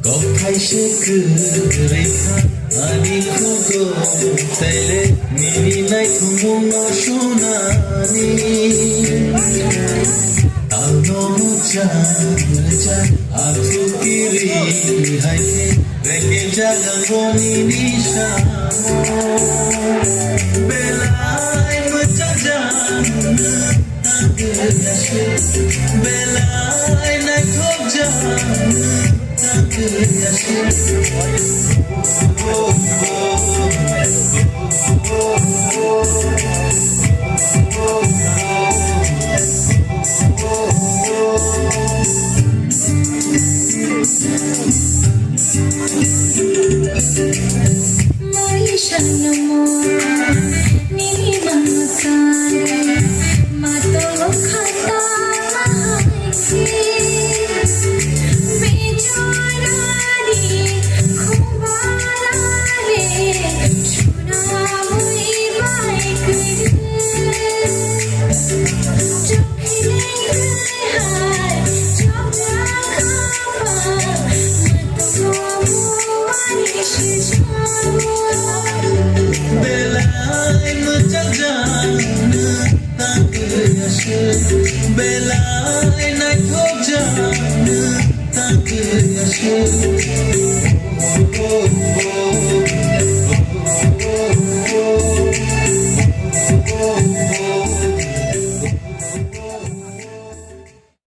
কথাই শেখা আমি খুঁজো তাইলে মিলি নাই তুমুন সোনানি তানো চার আজু কিরি হাইতে রেখে জাগাবনি নিশানো বেলায় মজা জান তাকে আসে বেলায় নাই খুব জান তাকে আসে বেলায় নাই খুব জান তাকে আসে